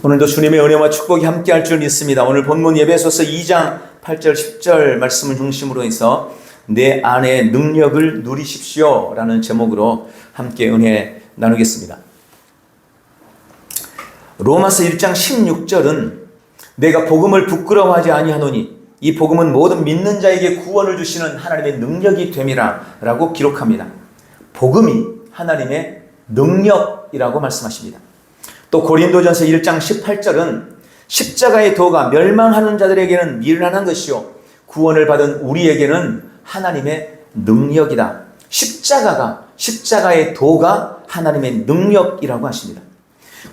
오늘도 주님의 은혜와 축복이 함께할 줄 믿습니다. 오늘 본문 에베소서 2장 8절 10절 말씀을 중심으로 해서 내 안에 능력을 누리십시오 라는 제목으로 함께 은혜 나누겠습니다. 로마서 1장 16절은 내가 복음을 부끄러워하지 아니하노니 이 복음은 모든 믿는 자에게 구원을 주시는 하나님의 능력이 됨이라 라고 기록합니다. 복음이 하나님의 능력이라고 말씀하십니다. 또 고린도전서 1장 18절은 십자가의 도가 멸망하는 자들에게는 미련한 것이요 구원을 받은 우리에게는 하나님의 능력이다. 십자가의 도가 하나님의 능력이라고 하십니다.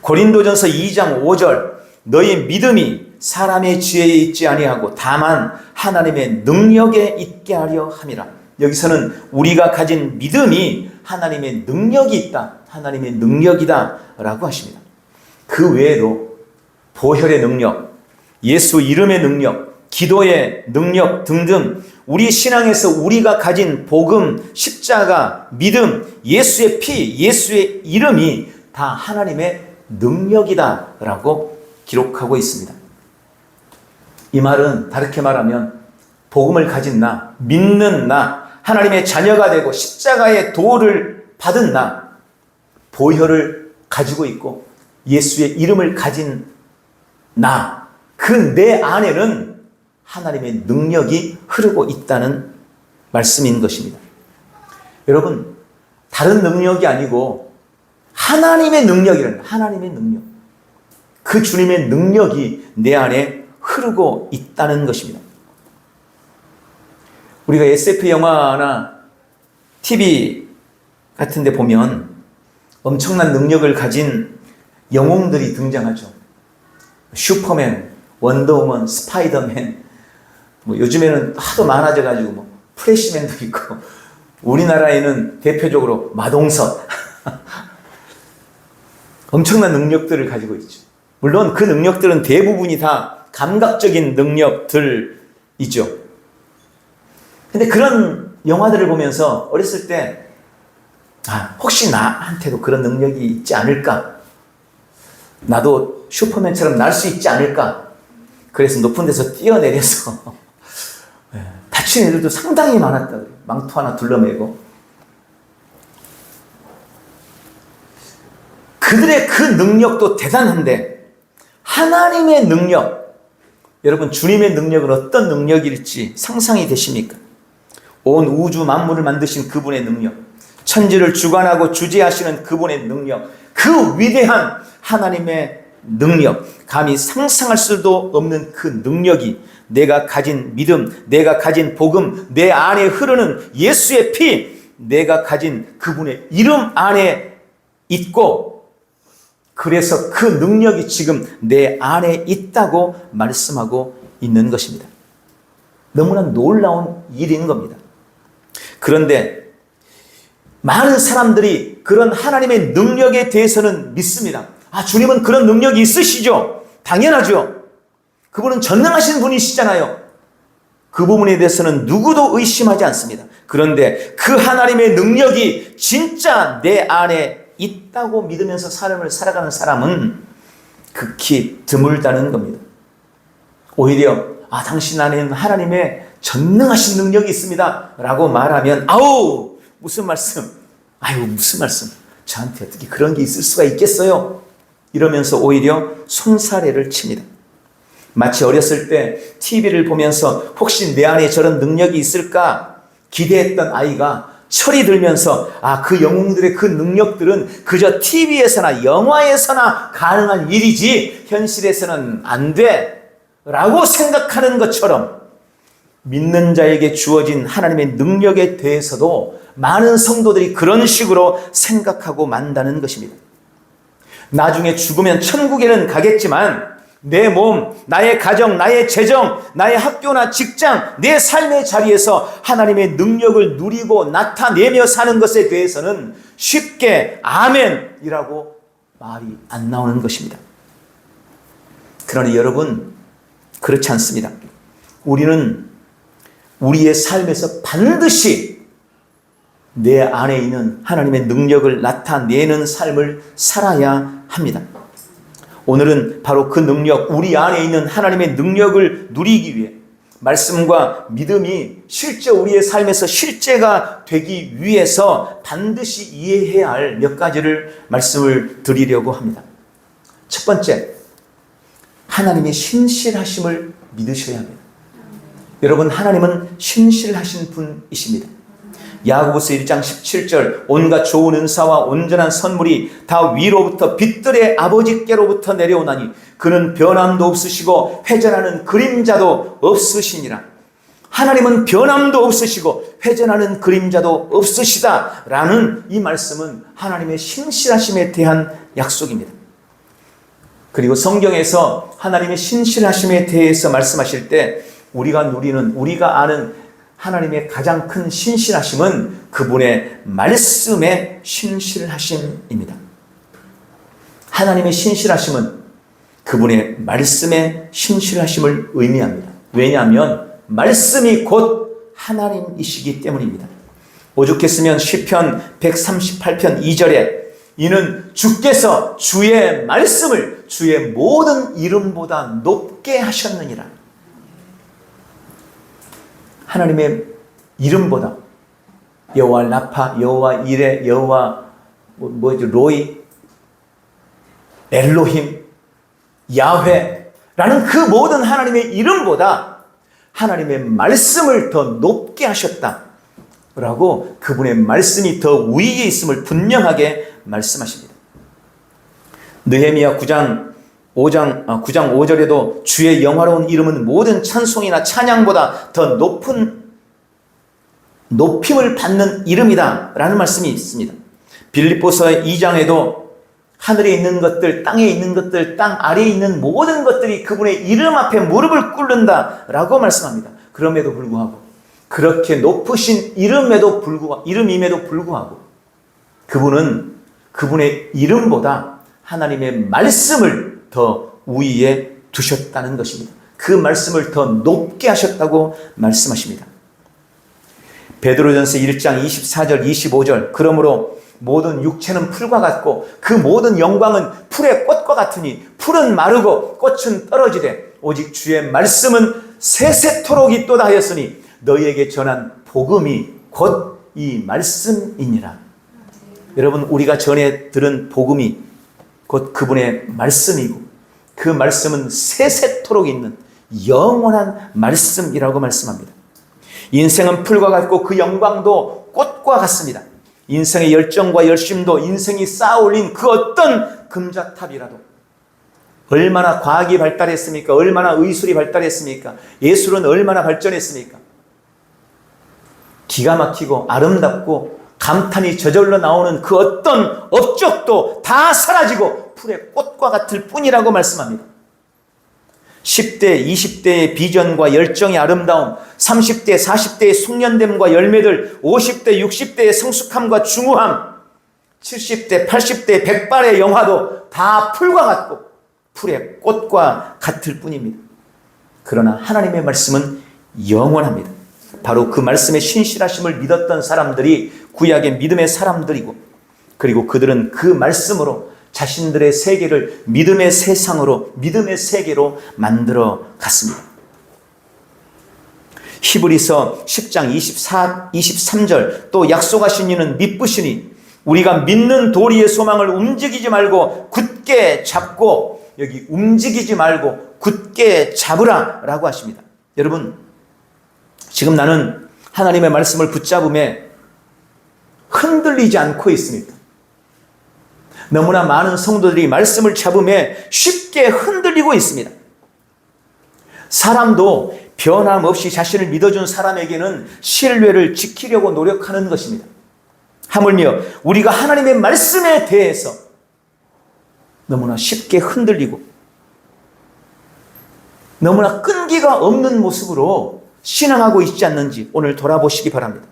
고린도전서 2장 5절 너희 믿음이 사람의 지혜에 있지 아니하고 다만 하나님의 능력에 있게 하려 함이라. 여기서는 우리가 가진 믿음이 하나님의 능력이 있다. 하나님의 능력이다 라고 하십니다. 그 외에도 보혈의 능력, 예수 이름의 능력, 기도의 능력 등등 우리 신앙에서 우리가 가진 복음, 십자가, 믿음, 예수의 피, 예수의 이름이 다 하나님의 능력이다 라고 기록하고 있습니다. 이 말은 다르게 말하면 복음을 가진 나, 믿는 나, 하나님의 자녀가 되고 십자가의 도를 받은 나, 보혈을 가지고 있고 예수의 이름을 가진 나, 그 내 안에는 하나님의 능력이 흐르고 있다는 말씀인 것입니다. 여러분, 다른 능력이 아니고 하나님의 능력이라는 하나님의 능력, 그 주님의 능력이 내 안에 흐르고 있다는 것입니다. 우리가 SF 영화나 TV 같은 데 보면 엄청난 능력을 가진 영웅들이 등장하죠. 슈퍼맨, 원더우먼, 스파이더맨, 요즘에는 하도 많아져가지고 프레시맨도 있고, 우리나라에는 대표적으로 마동석. 엄청난 능력들을 가지고 있죠. 물론 그 능력들은 대부분이 다 감각적인 능력들이죠. 근데 그런 영화들을 보면서 어렸을 때, 혹시 나한테도 그런 능력이 있지 않을까? 나도 슈퍼맨처럼 날 수 있지 않을까? 그래서 높은 데서 뛰어내려서 다친 애들도 상당히 많았다. 망토 하나 둘러매고. 그들의 그 능력도 대단한데 하나님의 능력, 여러분 주님의 능력은 어떤 능력일지 상상이 되십니까? 온 우주 만물을 만드신 그분의 능력, 천지를 주관하고 주재하시는 그분의 능력, 그 위대한 하나님의 능력, 감히 상상할 수도 없는 그 능력이 내가 가진 믿음, 내가 가진 복음, 내 안에 흐르는 예수의 피, 내가 가진 그분의 이름 안에 있고, 그래서 그 능력이 지금 내 안에 있다고 말씀하고 있는 것입니다. 너무나 놀라운 일인 겁니다. 그런데 많은 사람들이 그런 하나님의 능력에 대해서는 믿습니다. 주님은 그런 능력이 있으시죠? 당연하죠. 그분은 전능하신 분이시잖아요. 그 부분에 대해서는 누구도 의심하지 않습니다. 그런데 그 하나님의 능력이 진짜 내 안에 있다고 믿으면서 삶을 살아가는 사람은 극히 드물다는 겁니다. 오히려 당신 안에는 하나님의 전능하신 능력이 있습니다 라고 말하면 무슨 말씀? 무슨 말씀? 저한테 어떻게 그런 게 있을 수가 있겠어요? 이러면서 오히려 손사래를 칩니다. 마치 어렸을 때 TV를 보면서 혹시 내 안에 저런 능력이 있을까 기대했던 아이가 철이 들면서 그 영웅들의 그 능력들은 그저 TV에서나 영화에서나 가능한 일이지 현실에서는 안 돼 라고 생각하는 것처럼 믿는 자에게 주어진 하나님의 능력에 대해서도 많은 성도들이 그런 식으로 생각하고 만다는 것입니다. 나중에 죽으면 천국에는 가겠지만 내 몸, 나의 가정, 나의 재정, 나의 학교나 직장, 내 삶의 자리에서 하나님의 능력을 누리고 나타내며 사는 것에 대해서는 쉽게 아멘이라고 말이 안 나오는 것입니다. 그러니 여러분, 그렇지 않습니다. 우리는 우리의 삶에서 반드시 내 안에 있는 하나님의 능력을 나타내는 삶을 살아야 합니다. 오늘은 바로 그 능력, 우리 안에 있는 하나님의 능력을 누리기 위해 말씀과 믿음이 실제 우리의 삶에서 실제가 되기 위해서 반드시 이해해야 할 몇 가지를 말씀을 드리려고 합니다. 첫 번째, 하나님의 신실하심을 믿으셔야 합니다. 여러분, 하나님은 신실하신 분이십니다. 야고보서 1장 17절, 온갖 좋은 은사와 온전한 선물이 다 위로부터 빛들의 아버지께로부터 내려오나니 그는 변함도 없으시고 회전하는 그림자도 없으시니라. 하나님은 변함도 없으시고 회전하는 그림자도 없으시다라는 이 말씀은 하나님의 신실하심에 대한 약속입니다. 그리고 성경에서 하나님의 신실하심에 대해서 말씀하실 때 우리가 아는 하나님의 가장 큰 신실하심은 그분의 말씀의 신실하심입니다. 하나님의 신실하심은 그분의 말씀의 신실하심을 의미합니다. 왜냐하면 말씀이 곧 하나님이시기 때문입니다. 오죽했으면 시편 138편 2절에 이는 주께서 주의 말씀을 주의 모든 이름보다 높게 하셨느니라. 하나님의 이름보다 여호와 라파, 여호와 이레, 여호와 로이, 엘로힘, 야훼라는 그 모든 하나님의 이름보다 하나님의 말씀을 더 높게 하셨다라고 그분의 말씀이 더 위에 있음을 분명하게 말씀하십니다. 느헤미야 9장 5절에도 주의 영화로운 이름은 모든 찬송이나 찬양보다 더 높임을 받는 이름이다 라는 말씀이 있습니다. 빌립보서 2장에도 하늘에 있는 것들, 땅에 있는 것들, 땅 아래에 있는 모든 것들이 그분의 이름 앞에 무릎을 꿇는다 라고 말씀합니다. 그럼에도 불구하고, 그렇게 높으신 이름임에도 불구하고 그분은 그분의 이름보다 하나님의 말씀을 더 위에 두셨다는 것입니다. 그 말씀을 더 높게 하셨다고 말씀하십니다. 베드로전서 1장 24절 25절, 그러므로 모든 육체는 풀과 같고 그 모든 영광은 풀의 꽃과 같으니 풀은 마르고 꽃은 떨어지되 오직 주의 말씀은 세세토록 있도다 하였으니 너희에게 전한 복음이 곧 이 말씀이니라. 여러분, 우리가 전에 들은 복음이 곧 그분의 말씀이고 그 말씀은 세세토록 있는 영원한 말씀이라고 말씀합니다. 인생은 풀과 같고 그 영광도 꽃과 같습니다. 인생의 열정과 열심도 인생이 쌓아 올린 그 어떤 금자탑이라도 얼마나 과학이 발달했습니까? 얼마나 의술이 발달했습니까? 예술은 얼마나 발전했습니까? 기가 막히고 아름답고 감탄이 저절로 나오는 그 어떤 업적도 다 사라지고 풀의 꽃과 같을 뿐이라고 말씀합니다. 10대, 20대의 비전과 열정의 아름다움, 30대, 40대의 숙련됨과 열매들, 50대, 60대의 성숙함과 중후함, 70대, 80대, 백발의 영화도 다 풀과 같고 풀의 꽃과 같을 뿐입니다. 그러나 하나님의 말씀은 영원합니다. 바로 그 말씀의 신실하심을 믿었던 사람들이 구약의 믿음의 사람들이고, 그리고 그들은 그 말씀으로 자신들의 세계를 믿음의 세상으로, 믿음의 세계로 만들어 갔습니다. 히브리서 10장 23절, 또 약속하신 이는 미쁘시니 우리가 믿는 도리의 소망을 움직이지 말고 굳게 잡고, 여기 움직이지 말고 굳게 잡으라 라고 하십니다. 여러분, 지금 나는 하나님의 말씀을 붙잡음에 흔들리지 않고 있습니다. 너무나 많은 성도들이 말씀을 잡음에 쉽게 흔들리고 있습니다. 사람도 변함없이 자신을 믿어준 사람에게는 신뢰를 지키려고 노력하는 것입니다. 하물며 우리가 하나님의 말씀에 대해서 너무나 쉽게 흔들리고 너무나 끈기가 없는 모습으로 신앙하고 있지 않는지 오늘 돌아보시기 바랍니다.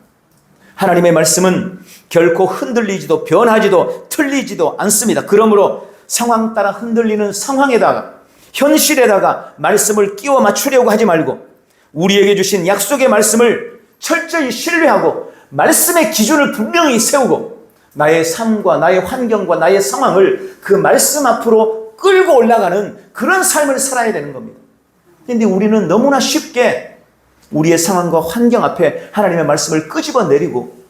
하나님의 말씀은 결코 흔들리지도 변하지도 틀리지도 않습니다. 그러므로 상황 따라 흔들리는 상황에다가, 현실에다가 말씀을 끼워 맞추려고 하지 말고 우리에게 주신 약속의 말씀을 철저히 신뢰하고 말씀의 기준을 분명히 세우고 나의 삶과 나의 환경과 나의 상황을 그 말씀 앞으로 끌고 올라가는 그런 삶을 살아야 되는 겁니다. 그런데 우리는 너무나 쉽게 우리의 상황과 환경 앞에 하나님의 말씀을 끄집어내리고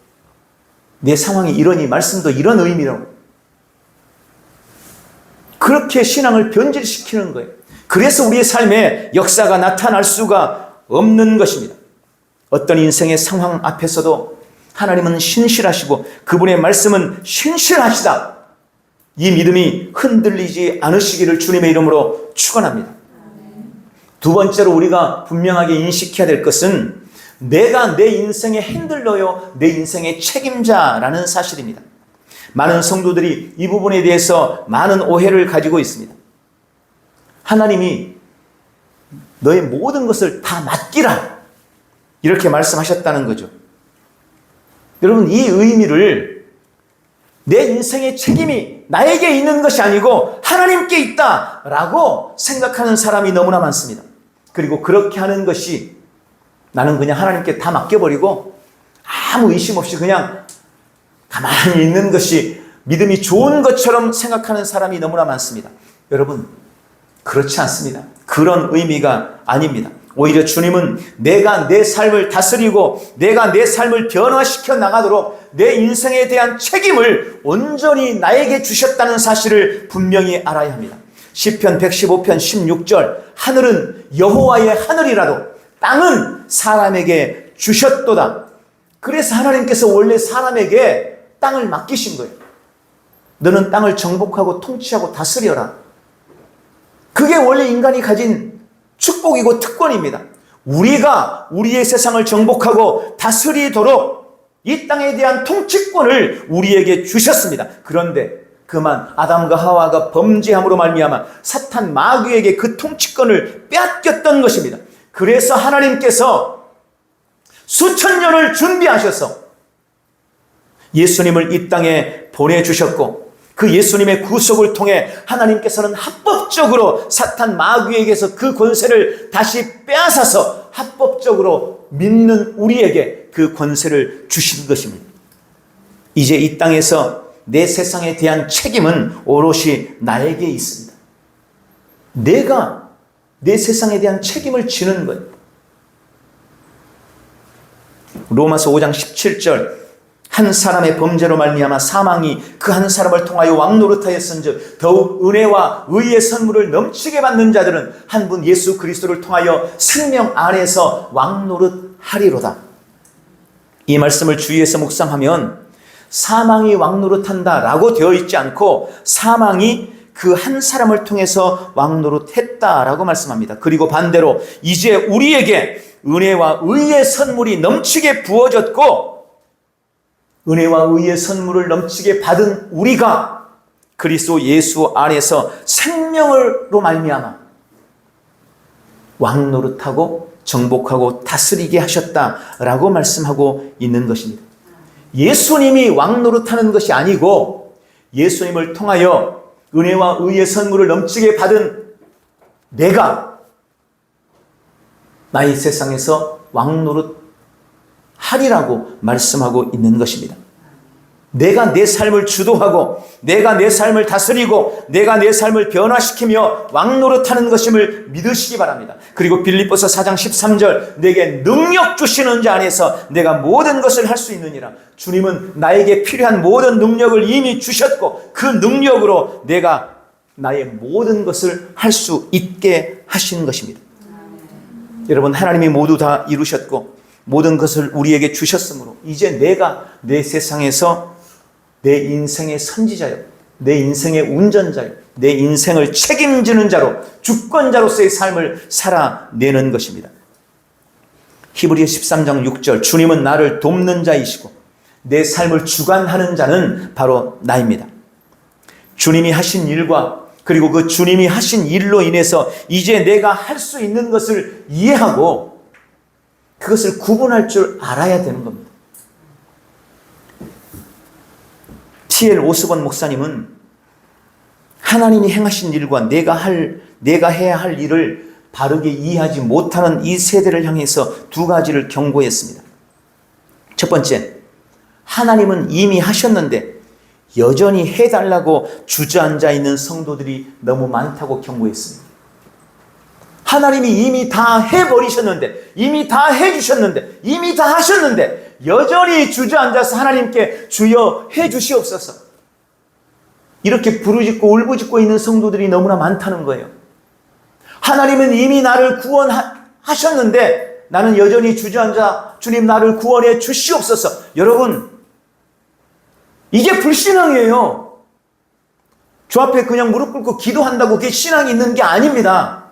내 상황이 이러니 말씀도 이런 의미로 그렇게 신앙을 변질시키는 거예요. 그래서 우리의 삶에 역사가 나타날 수가 없는 것입니다. 어떤 인생의 상황 앞에서도 하나님은 신실하시고 그분의 말씀은 신실하시다. 이 믿음이 흔들리지 않으시기를 주님의 이름으로 축원합니다. 두 번째로 우리가 분명하게 인식해야 될 것은 내가 내 인생의 핸들러요, 내 인생의 책임자라는 사실입니다. 많은 성도들이 이 부분에 대해서 많은 오해를 가지고 있습니다. 하나님이 너의 모든 것을 다 맡기라 이렇게 말씀하셨다는 거죠. 여러분, 이 의미를 내 인생의 책임이 나에게 있는 것이 아니고 하나님께 있다라고 생각하는 사람이 너무나 많습니다. 그리고 그렇게 하는 것이 나는 그냥 하나님께 다 맡겨버리고 아무 의심 없이 그냥 가만히 있는 것이 믿음이 좋은 것처럼 생각하는 사람이 너무나 많습니다. 여러분, 그렇지 않습니다. 그런 의미가 아닙니다. 오히려 주님은 내가 내 삶을 다스리고 내가 내 삶을 변화시켜 나가도록 내 인생에 대한 책임을 온전히 나에게 주셨다는 사실을 분명히 알아야 합니다. 시편 115편 16절 하늘은 여호와의 하늘이라도 땅은 사람에게 주셨도다. 그래서 하나님께서 원래 사람에게 땅을 맡기신 거예요. 너는 땅을 정복하고 통치하고 다스려라. 그게 원래 인간이 가진 축복이고 특권입니다. 우리가 우리의 세상을 정복하고 다스리도록 이 땅에 대한 통치권을 우리에게 주셨습니다. 그런데 그만 아담과 하와가 범죄함으로 말미암아 사탄 마귀에게 그 통치권을 빼앗겼던 것입니다. 그래서 하나님께서 수천 년을 준비하셔서 예수님을 이 땅에 보내주셨고 그 예수님의 구속을 통해 하나님께서는 합법적으로 사탄 마귀에게서 그 권세를 다시 빼앗아서 합법적으로 믿는 우리에게 그 권세를 주신 것입니다. 이제 이 땅에서 내 세상에 대한 책임은 오롯이 나에게 있습니다. 내가 내 세상에 대한 책임을 지는 거예요. 로마서 5장 17절 한 사람의 범죄로 말미암아 사망이 그 한 사람을 통하여 왕노릇하였은즉 더욱 은혜와 의의 선물을 넘치게 받는 자들은 한 분 예수 그리스도를 통하여 생명 안에서 왕노릇하리로다. 이 말씀을 주위에서 묵상하면 사망이 왕노릇한다라고 되어 있지 않고 사망이 그 한 사람을 통해서 왕노릇했다라고 말씀합니다. 그리고 반대로 이제 우리에게 은혜와 의의 선물이 넘치게 부어졌고 은혜와 의의 선물을 넘치게 받은 우리가 그리스도 예수 안에서 생명으로 말미암아 왕노릇하고 정복하고 다스리게 하셨다라고 말씀하고 있는 것입니다. 예수님이 왕노릇하는 것이 아니고 예수님을 통하여 은혜와 의의 선물을 넘치게 받은 내가 나의 세상에서 왕노릇 하리라고 말씀하고 있는 것입니다. 내가 내 삶을 주도하고 내가 내 삶을 다스리고 내가 내 삶을 변화시키며 왕노릇하는 것임을 믿으시기 바랍니다. 그리고 빌립보서 4장 13절 내게 능력 주시는 자 안에서 내가 모든 것을 할 수 있느니라. 주님은 나에게 필요한 모든 능력을 이미 주셨고 그 능력으로 내가 나의 모든 것을 할 수 있게 하신 것입니다. 여러분, 하나님이 모두 다 이루셨고 모든 것을 우리에게 주셨으므로 이제 내가 내 세상에서 내 인생의 선지자요, 내 인생의 운전자요, 내 인생을 책임지는 자로 주권자로서의 삶을 살아내는 것입니다. 히브리서 13장 6절 주님은 나를 돕는 자이시고 내 삶을 주관하는 자는 바로 나입니다. 주님이 하신 일과 그리고 그 주님이 하신 일로 인해서 이제 내가 할 수 있는 것을 이해하고 그것을 구분할 줄 알아야 되는 겁니다. T.L. 오스본 목사님은 하나님이 행하신 일과 내가 해야 할 일을 바르게 이해하지 못하는 이 세대를 향해서 두 가지를 경고했습니다. 첫 번째, 하나님은 이미 하셨는데 여전히 해달라고 주저앉아 있는 성도들이 너무 많다고 경고했습니다. 하나님이 이미 다 해버리셨는데, 이미 다 해주셨는데, 이미 다 하셨는데 여전히 주저앉아서 하나님께 주여 해주시옵소서, 이렇게 부르짖고 울부짖고 있는 성도들이 너무나 많다는 거예요. 하나님은 이미 나를 구원하셨는데 나는 여전히 주저앉아 주님 나를 구원해 주시옵소서. 여러분, 이게 불신앙이에요. 주 앞에 그냥 무릎 꿇고 기도한다고 그게 신앙이 있는 게 아닙니다.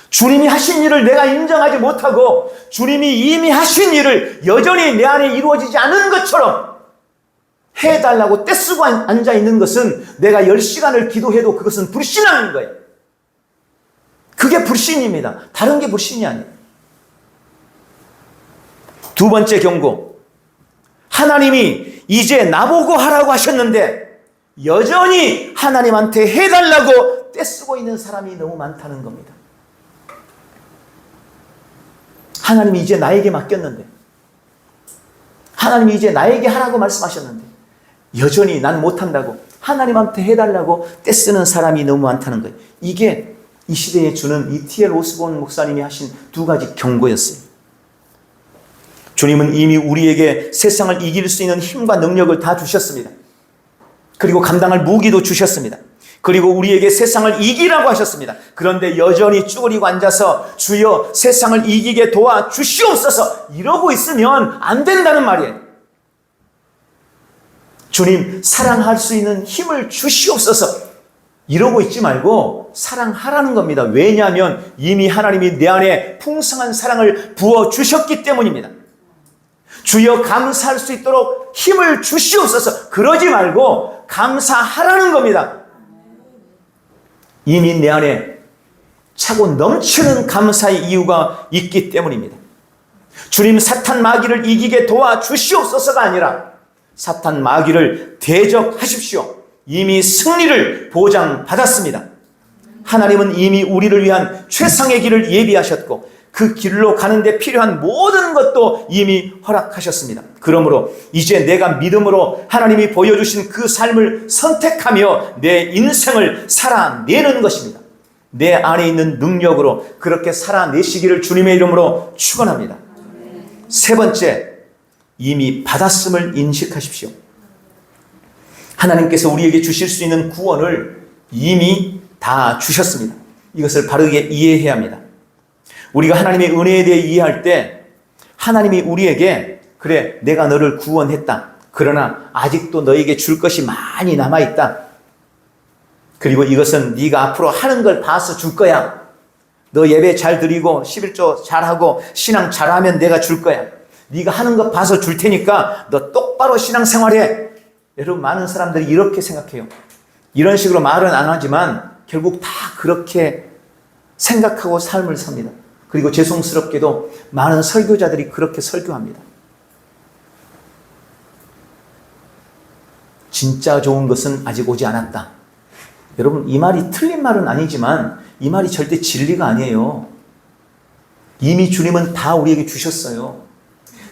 주님이 하신 일을 내가 인정하지 못하고 주님이 이미 하신 일을 여전히 내 안에 이루어지지 않은 것처럼 해달라고 떼쓰고 앉아 있는 것은, 내가 10시간을 기도해도 그것은 불신앙인 거예요. 그게 불신입니다. 다른 게 불신이 아니에요. 두 번째 경고. 하나님이 이제 나보고 하라고 하셨는데 여전히 하나님한테 해달라고 떼쓰고 있는 사람이 너무 많다는 겁니다. 하나님이 이제 나에게 맡겼는데, 하나님이 이제 나에게 하라고 말씀하셨는데 여전히 난 못한다고 하나님한테 해달라고 떼쓰는 사람이 너무 많다는 거예요. 이게 이 시대에 주는 이 T.L. 오스본 목사님이 하신 두 가지 경고였어요. 주님은 이미 우리에게 세상을 이길 수 있는 힘과 능력을 다 주셨습니다. 그리고 감당할 무기도 주셨습니다. 그리고 우리에게 세상을 이기라고 하셨습니다. 그런데 여전히 쭈그리고 앉아서 주여 세상을 이기게 도와주시옵소서 이러고 있으면 안 된다는 말이에요. 주님 사랑할 수 있는 힘을 주시옵소서 이러고 있지 말고 사랑하라는 겁니다. 왜냐하면 이미 하나님이 내 안에 풍성한 사랑을 부어주셨기 때문입니다. 주여 감사할 수 있도록 힘을 주시옵소서 그러지 말고 감사하라는 겁니다. 이미 내 안에 차고 넘치는 감사의 이유가 있기 때문입니다. 주님 사탄 마귀를 이기게 도와주시옵소서가 아니라 사탄 마귀를 대적하십시오. 이미 승리를 보장받았습니다. 하나님은 이미 우리를 위한 최상의 길을 예비하셨고 그 길로 가는데 필요한 모든 것도 이미 허락하셨습니다. 그러므로 이제 내가 믿음으로 하나님이 보여주신 그 삶을 선택하며 내 인생을 살아내는 것입니다. 내 안에 있는 능력으로 그렇게 살아내시기를 주님의 이름으로 축원합니다. 세 번째, 이미 받았음을 인식하십시오. 하나님께서 우리에게 주실 수 있는 구원을 이미 다 주셨습니다. 이것을 바르게 이해해야 합니다. 우리가 하나님의 은혜에 대해 이해할 때 하나님이 우리에게 그래 내가 너를 구원했다. 그러나 아직도 너에게 줄 것이 많이 남아있다. 그리고 이것은 네가 앞으로 하는 걸 봐서 줄 거야. 너 예배 잘 드리고 11조 잘하고 신앙 잘하면 내가 줄 거야. 네가 하는 거 봐서 줄 테니까 너 똑바로 신앙생활해. 여러분 많은 사람들이 이렇게 생각해요. 이런 식으로 말은 안 하지만 결국 다 그렇게 생각하고 삶을 삽니다. 그리고 죄송스럽게도 많은 설교자들이 그렇게 설교합니다. 진짜 좋은 것은 아직 오지 않았다. 여러분 이 말이 틀린 말은 아니지만 이 말이 절대 진리가 아니에요. 이미 주님은 다 우리에게 주셨어요.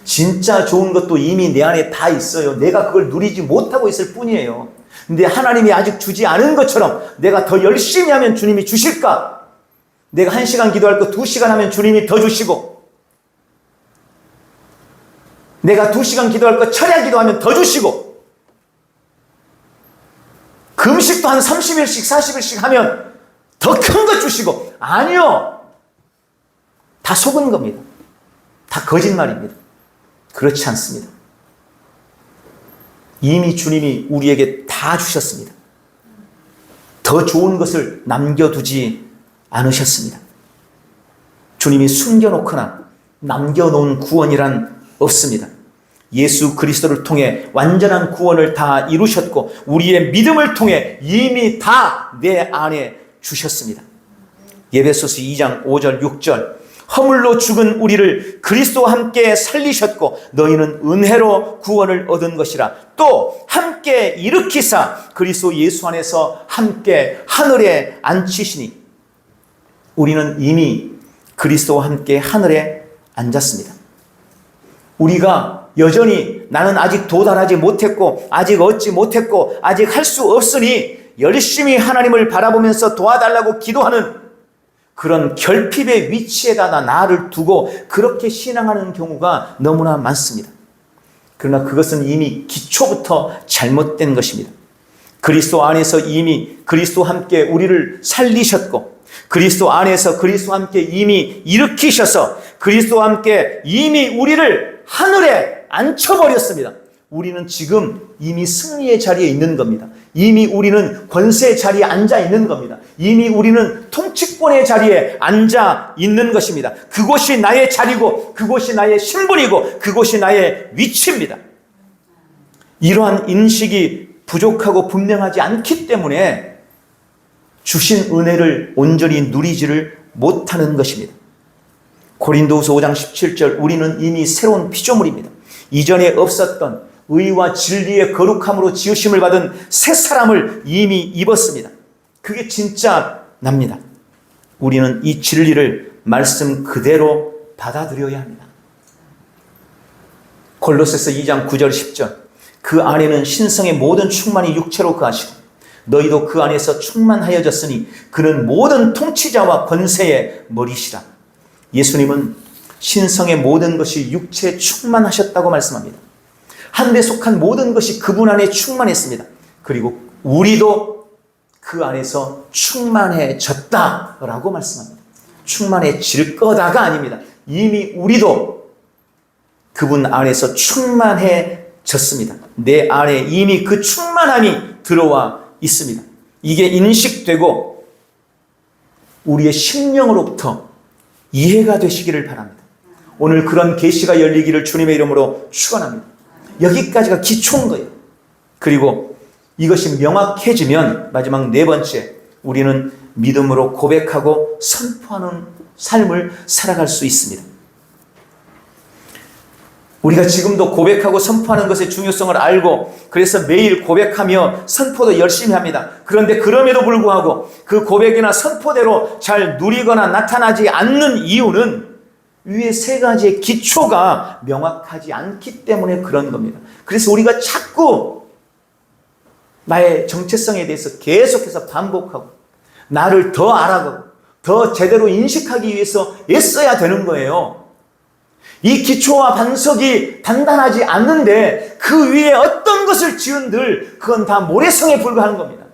진짜 좋은 것도 이미 내 안에 다 있어요. 내가 그걸 누리지 못하고 있을 뿐이에요. 근데 하나님이 아직 주지 않은 것처럼 내가 더 열심히 하면 주님이 주실까? 내가 1시간 기도할 거 2시간 하면 주님이 더 주시고, 내가 2시간 기도할 거 철야 기도하면 더 주시고, 금식도 한 30일씩 40일씩 하면 더 큰 거 주시고. 아니요, 다 속은 겁니다. 다 거짓말입니다. 그렇지 않습니다. 이미 주님이 우리에게 다 주셨습니다. 더 좋은 것을 남겨두지 않으셨습니다. 주님이 숨겨놓거나 남겨놓은 구원이란 없습니다. 예수 그리스도를 통해 완전한 구원을 다 이루셨고 우리의 믿음을 통해 이미 다 내 안에 주셨습니다. 에베소서 2장 5절 6절 허물로 죽은 우리를 그리스도와 함께 살리셨고 너희는 은혜로 구원을 얻은 것이라. 또 함께 일으키사 그리스도 예수 안에서 함께 하늘에 앉히시니. 우리는 이미 그리스도와 함께 하늘에 앉았습니다. 우리가 여전히 나는 아직 도달하지 못했고 아직 얻지 못했고 아직 할 수 없으니 열심히 하나님을 바라보면서 도와달라고 기도하는 그런 결핍의 위치에다 나를 두고 그렇게 신앙하는 경우가 너무나 많습니다. 그러나 그것은 이미 기초부터 잘못된 것입니다. 그리스도 안에서 이미 그리스도와 함께 우리를 살리셨고 그리스도 안에서 그리스도와 함께 이미 일으키셔서 그리스도와 함께 이미 우리를 하늘에 앉혀버렸습니다. 우리는 지금 이미 승리의 자리에 있는 겁니다. 이미 우리는 권세의 자리에 앉아 있는 겁니다. 이미 우리는 통치권의 자리에 앉아 있는 것입니다. 그곳이 나의 자리고 그곳이 나의 신분이고 그곳이 나의 위치입니다. 이러한 인식이 부족하고 분명하지 않기 때문에 주신 은혜를 온전히 누리지를 못하는 것입니다. 고린도후서 5장 17절 우리는 이미 새로운 피조물입니다. 이전에 없었던 의와 진리의 거룩함으로 지으심을 받은 새 사람을 이미 입었습니다. 그게 진짜 납니다. 우리는 이 진리를 말씀 그대로 받아들여야 합니다. 골로새서 2장 9절 10절 그 안에는 신성의 모든 충만이 육체로 거하시고 너희도 그 안에서 충만하여졌으니 그는 모든 통치자와 권세의 머리시라. 예수님은 신성의 모든 것이 육체에 충만하셨다고 말씀합니다. 하늘에 속한 모든 것이 그분 안에 충만했습니다. 그리고 우리도 그 안에서 충만해졌다라고 말씀합니다. 충만해질 거다가 아닙니다. 이미 우리도 그분 안에서 충만해졌습니다. 내 안에 이미 그 충만함이 들어와 있습니다. 이게 인식되고 우리의 심령으로부터 이해가 되시기를 바랍니다. 오늘 그런 계시가 열리기를 주님의 이름으로 축원합니다. 여기까지가 기초인 거예요. 그리고 이것이 명확해지면 마지막 네 번째 우리는 믿음으로 고백하고 선포하는 삶을 살아갈 수 있습니다. 우리가 지금도 고백하고 선포하는 것의 중요성을 알고 그래서 매일 고백하며 선포도 열심히 합니다. 그런데 그럼에도 불구하고 그 고백이나 선포대로 잘 누리거나 나타나지 않는 이유는 위에 세 가지의 기초가 명확하지 않기 때문에 그런 겁니다. 그래서 우리가 자꾸 나의 정체성에 대해서 계속해서 반복하고 나를 더 알아가고 더 제대로 인식하기 위해서 애써야 되는 거예요. 이 기초와 반석이 단단하지 않는데 그 위에 어떤 것을 지은들 그건 다 모래성에 불과한 겁니다.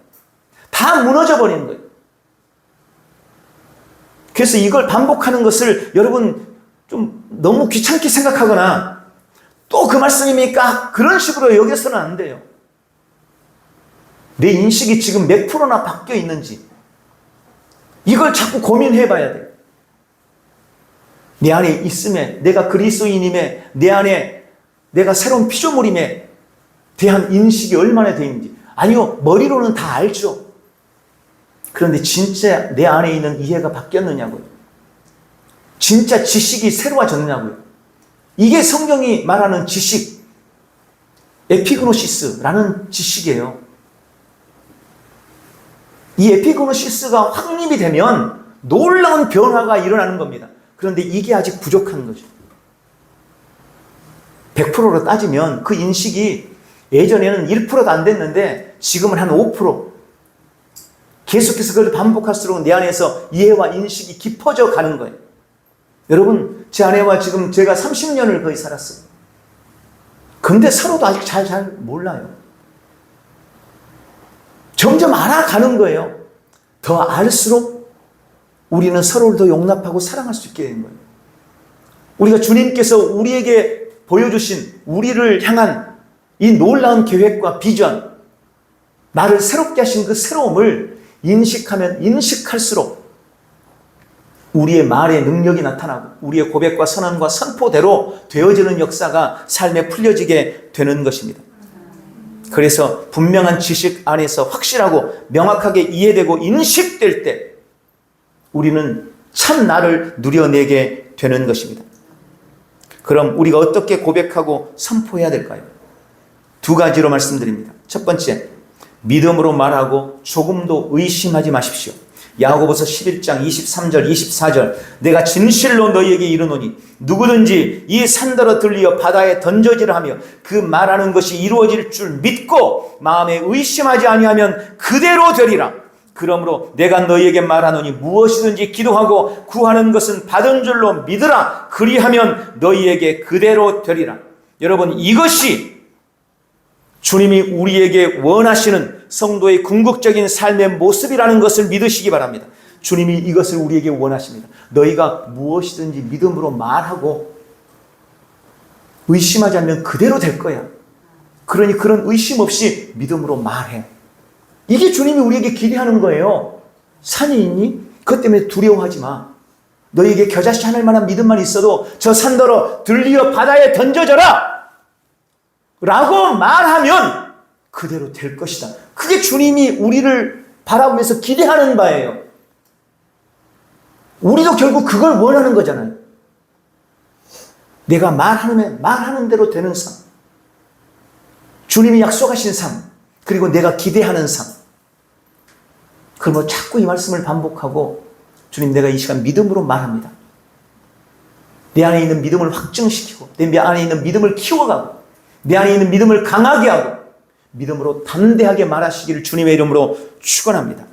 다 무너져 버리는 거예요. 그래서 이걸 반복하는 것을 여러분 좀 너무 귀찮게 생각하거나 또 그 말씀입니까? 그런 식으로 여겨서는 안 돼요. 내 인식이 지금 몇 프로나 바뀌어 있는지 이걸 자꾸 고민해 봐야 돼요. 내 안에 있음에 내가 그리스도인임에 내 안에 내가 새로운 피조물임에 대한 인식이 얼마나 되어 있는지. 아니요, 머리로는 다 알죠. 그런데 진짜 내 안에 있는 이해가 바뀌었느냐고요. 진짜 지식이 새로워졌냐고요. 이게 성경이 말하는 지식, 에피그노시스라는 지식이에요. 이 에피그노시스가 확립이 되면 놀라운 변화가 일어나는 겁니다. 그런데 이게 아직 부족한 거죠. 100%로 따지면 그 인식이 예전에는 1%도 안 됐는데 지금은 한 5%. 계속해서 그걸 반복할수록 내 안에서 이해와 인식이 깊어져 가는 거예요. 여러분, 제 아내와 지금 제가 30년을 거의 살았어요. 근데 서로도 아직 잘 몰라요. 점점 알아가는 거예요. 더 알수록 우리는 서로를 더 용납하고 사랑할 수 있게 되는 거예요. 우리가 주님께서 우리에게 보여주신 우리를 향한 이 놀라운 계획과 비전, 나를 새롭게 하신 그 새로움을 인식하면 인식할수록 우리의 말의 능력이 나타나고 우리의 고백과 선언과 선포대로 되어지는 역사가 삶에 풀려지게 되는 것입니다. 그래서 분명한 지식 안에서 확실하고 명확하게 이해되고 인식될 때 우리는 참 나를 누려내게 되는 것입니다. 그럼 우리가 어떻게 고백하고 선포해야 될까요? 두 가지로 말씀드립니다. 첫 번째, 믿음으로 말하고 조금도 의심하지 마십시오. 야고보서 11장 23절 24절 내가 진실로 너희에게 이르노니 누구든지 이 산더러 들리어 바다에 던져지라 하며 그 말하는 것이 이루어질 줄 믿고 마음에 의심하지 아니하면 그대로 되리라. 그러므로 내가 너희에게 말하노니 무엇이든지 기도하고 구하는 것은 받은 줄로 믿으라. 그리하면 너희에게 그대로 되리라. 여러분, 이것이 주님이 우리에게 원하시는 성도의 궁극적인 삶의 모습이라는 것을 믿으시기 바랍니다. 주님이 이것을 우리에게 원하십니다. 너희가 무엇이든지 믿음으로 말하고 의심하지 않으면 그대로 될 거야. 그러니 그런 의심 없이 믿음으로 말해. 이게 주님이 우리에게 기대하는 거예요. 산이 있니? 그것 때문에 두려워하지 마. 너희에게 겨자씨 하늘 만한 믿음만 있어도 저 산더러 들리어 바다에 던져져라 라고 말하면 그대로 될 것이다. 그게 주님이 우리를 바라보면서 기대하는 바예요. 우리도 결국 그걸 원하는 거잖아요. 내가 말하는 대로 되는 삶, 주님이 약속하신 삶, 그리고 내가 기대하는 삶. 그러면 자꾸 이 말씀을 반복하고 주님, 내가 이 시간 믿음으로 말합니다. 내 안에 있는 믿음을 확증시키고 내 안에 있는 믿음을 키워가고 내 안에 있는 믿음을 강하게 하고 믿음으로 담대하게 말하시기를 주님의 이름으로 축원합니다.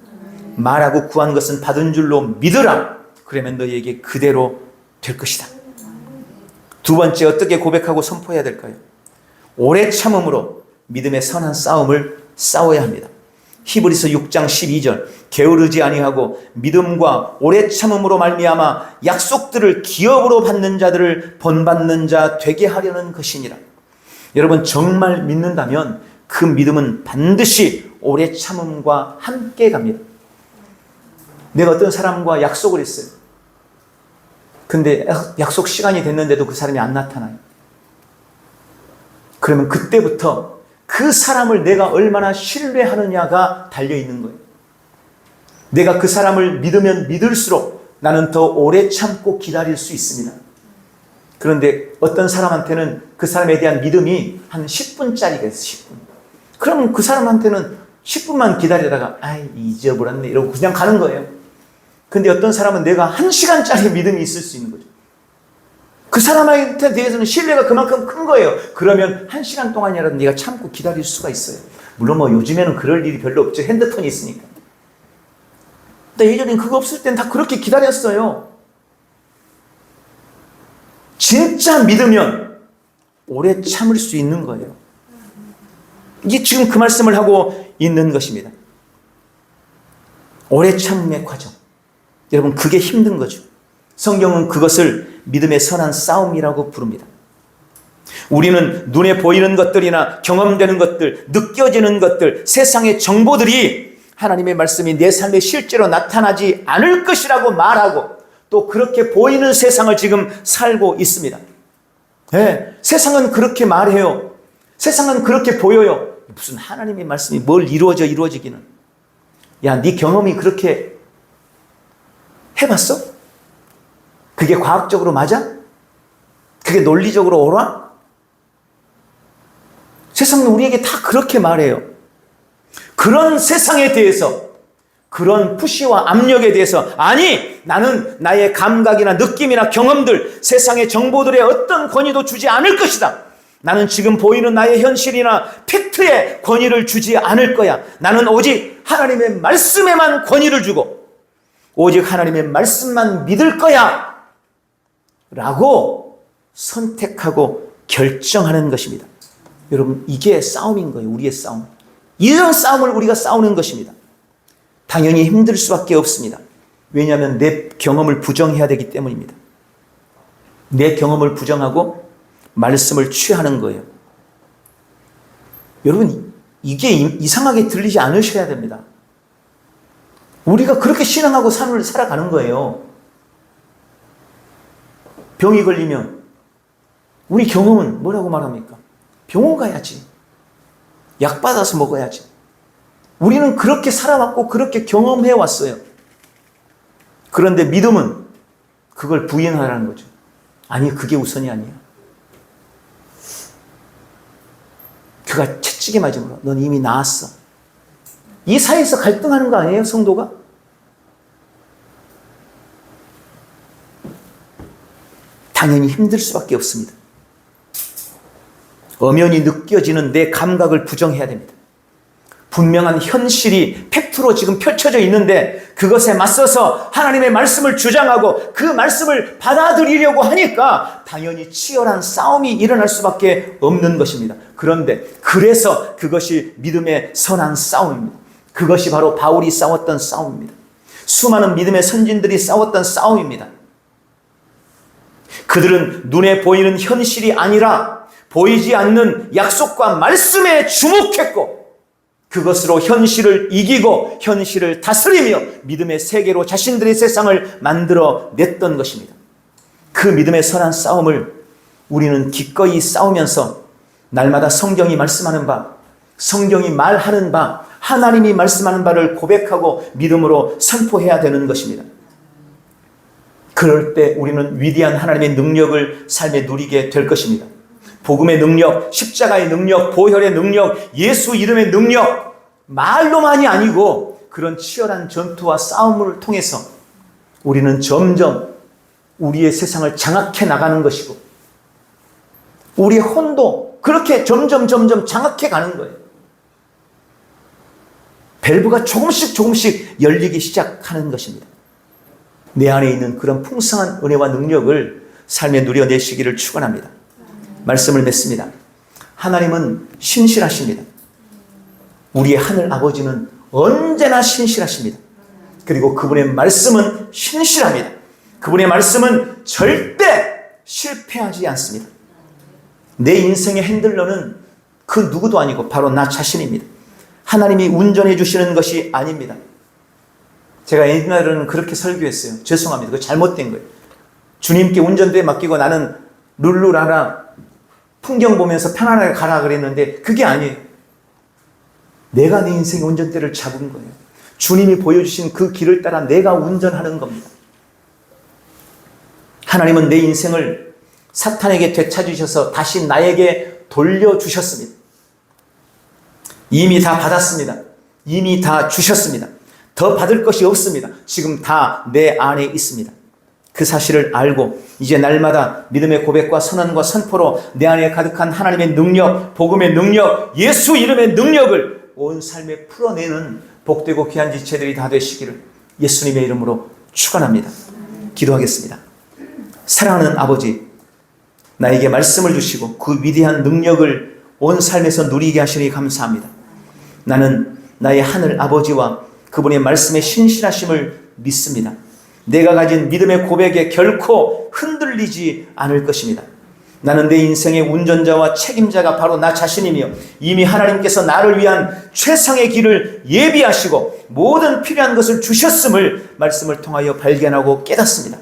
말하고 구한 것은 받은 줄로 믿으라. 그러면 너희에게 그대로 될 것이다. 두 번째, 어떻게 고백하고 선포해야 될까요? 오래 참음으로 믿음의 선한 싸움을 싸워야 합니다. 히브리서 6장 12절 게으르지 아니하고 믿음과 오래 참음으로 말미암아 약속들을 기업으로 받는 자들을 본받는 자 되게 하려는 것이니라. 여러분, 정말 믿는다면 그 믿음은 반드시 오래 참음과 함께 갑니다. 내가 어떤 사람과 약속을 했어요. 근데 약속 시간이 됐는데도 그 사람이 안 나타나요. 그러면 그때부터 그 사람을 내가 얼마나 신뢰하느냐가 달려있는 거예요. 내가 그 사람을 믿으면 믿을수록 나는 더 오래 참고 기다릴 수 있습니다. 그런데 어떤 사람한테는 그 사람에 대한 믿음이 한 10분짜리가 있어요. 10분. 그럼 그 사람한테는 10분만 기다리다가 잊어버렸네 이러고 그냥 가는 거예요. 근데 어떤 사람은 내가 1시간짜리 믿음이 있을 수 있는 거죠. 그 사람한테 대해서는 신뢰가 그만큼 큰 거예요. 그러면 1시간 동안이라도 네가 참고 기다릴 수가 있어요. 물론 뭐 요즘에는 그럴 일이 별로 없죠. 핸드폰이 있으니까. 근데 예전엔 그거 없을 땐 다 그렇게 기다렸어요. 진짜 믿으면 오래 참을 수 있는 거예요. 이게 지금 그 말씀을 하고 있는 것입니다. 오래 참음의 과정. 여러분, 그게 힘든 거죠. 성경은 그것을 믿음의 선한 싸움이라고 부릅니다. 우리는 눈에 보이는 것들이나 경험되는 것들, 느껴지는 것들, 세상의 정보들이 하나님의 말씀이 내 삶에 실제로 나타나지 않을 것이라고 말하고 또 그렇게 보이는 세상을 지금 살고 있습니다. 네, 세상은 그렇게 말해요. 세상은 그렇게 보여요. 무슨 하나님의 말씀이 뭘 이루어지기는. 야, 네 경험이 그렇게 해봤어? 그게 과학적으로 맞아? 그게 논리적으로 옳아? 세상은 우리에게 다 그렇게 말해요. 그런 세상에 대해서, 그런 푸시와 압력에 대해서, 아니, 나는 나의 감각이나 느낌이나 경험들, 세상의 정보들의 어떤 권위도 주지 않을 것이다. 나는 지금 보이는 나의 현실이나 팩트에 권위를 주지 않을 거야. 나는 오직 하나님의 말씀에만 권위를 주고 오직 하나님의 말씀만 믿을 거야 라고 선택하고 결정하는 것입니다. 여러분, 이게 싸움인 거예요. 우리의 싸움. 이런 싸움을 우리가 싸우는 것입니다. 당연히 힘들 수밖에 없습니다. 왜냐하면 내 경험을 부정해야 되기 때문입니다. 내 경험을 부정하고 말씀을 취하는 거예요. 여러분, 이게 이상하게 들리지 않으셔야 됩니다. 우리가 그렇게 신앙하고 삶을 살아가는 거예요. 병이 걸리면 우리 경험은 뭐라고 말합니까? 병원 가야지. 약 받아서 먹어야지. 우리는 그렇게 살아왔고 그렇게 경험해 왔어요. 그런데 믿음은 그걸 부인하라는 거죠. 아니, 그게 우선이 아니야. 그가 채찍에 맞으므로 넌 이미 나았어. 이 사이에서 갈등하는 거 아니에요, 성도가? 당연히 힘들 수밖에 없습니다. 엄연히 느껴지는 내 감각을 부정해야 됩니다. 분명한 현실이 100% 지금 펼쳐져 있는데 그것에 맞서서 하나님의 말씀을 주장하고 그 말씀을 받아들이려고 하니까 당연히 치열한 싸움이 일어날 수밖에 없는 것입니다. 그런데 그래서 그것이 믿음의 선한 싸움입니다. 그것이 바로 바울이 싸웠던 싸움입니다. 수많은 믿음의 선진들이 싸웠던 싸움입니다. 그들은 눈에 보이는 현실이 아니라 보이지 않는 약속과 말씀에 주목했고 그것으로 현실을 이기고 현실을 다스리며 믿음의 세계로 자신들의 세상을 만들어 냈던 것입니다. 그 믿음의 선한 싸움을 우리는 기꺼이 싸우면서 날마다 성경이 말씀하는 바, 성경이 말하는 바, 하나님이 말씀하는 바를 고백하고 믿음으로 선포해야 되는 것입니다. 그럴 때 우리는 위대한 하나님의 능력을 삶에 누리게 될 것입니다. 복음의 능력, 십자가의 능력, 보혈의 능력, 예수 이름의 능력, 말로만이 아니고 그런 치열한 전투와 싸움을 통해서 우리는 점점 우리의 세상을 장악해 나가는 것이고 우리의 혼도 그렇게 점점 장악해 가는 거예요. 밸브가 조금씩 열리기 시작하는 것입니다. 내 안에 있는 그런 풍성한 은혜와 능력을 삶에 누려내시기를 축원합니다. 말씀을 맺습니다. 하나님은 신실하십니다. 우리의 하늘 아버지는 언제나 신실하십니다. 그리고 그분의 말씀은 신실합니다. 그분의 말씀은 절대 실패하지 않습니다. 내 인생의 핸들러는 그 누구도 아니고 바로 나 자신입니다. 하나님이 운전해 주시는 것이 아닙니다. 제가 옛날에는 그렇게 설교했어요. 죄송합니다. 그거 잘못된 거예요. 주님께 운전대에 맡기고 나는 룰루라라 풍경 보면서 편안하게 가라 그랬는데 그게 아니에요. 내가 내 인생의 운전대를 잡은 거예요. 주님이 보여주신 그 길을 따라 내가 운전하는 겁니다. 하나님은 내 인생을 사탄에게 되찾으셔서 다시 나에게 돌려주셨습니다. 이미 다 받았습니다. 이미 다 주셨습니다. 더 받을 것이 없습니다. 지금 다 내 안에 있습니다. 그 사실을 알고 이제 날마다 믿음의 고백과 선언과 선포로 내 안에 가득한 하나님의 능력, 복음의 능력, 예수 이름의 능력을 온 삶에 풀어내는 복되고 귀한 지체들이 다 되시기를 예수님의 이름으로 축원합니다. 기도하겠습니다. 사랑하는 아버지, 나에게 말씀을 주시고 그 위대한 능력을 온 삶에서 누리게 하시니 감사합니다. 나는 나의 하늘 아버지와 그분의 말씀의 신실하심을 믿습니다. 내가 가진 믿음의 고백에 결코 흔들리지 않을 것입니다. 나는 내 인생의 운전자와 책임자가 바로 나 자신이며 이미 하나님께서 나를 위한 최상의 길을 예비하시고 모든 필요한 것을 주셨음을 말씀을 통하여 발견하고 깨닫습니다.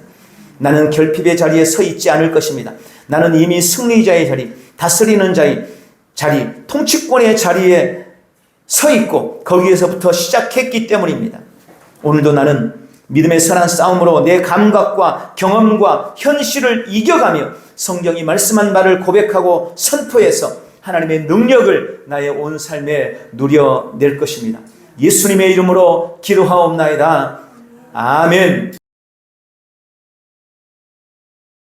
나는 결핍의 자리에 서 있지 않을 것입니다. 나는 이미 승리자의 자리, 다스리는 자리, 통치권의 자리에 서 있고 거기에서부터 시작했기 때문입니다. 오늘도 나는 믿음의 선한 싸움으로 내 감각과 경험과 현실을 이겨가며 성경이 말씀한 바를 고백하고 선포해서 하나님의 능력을 나의 온 삶에 누려낼 것입니다. 예수님의 이름으로 기도하옵나이다. 아멘.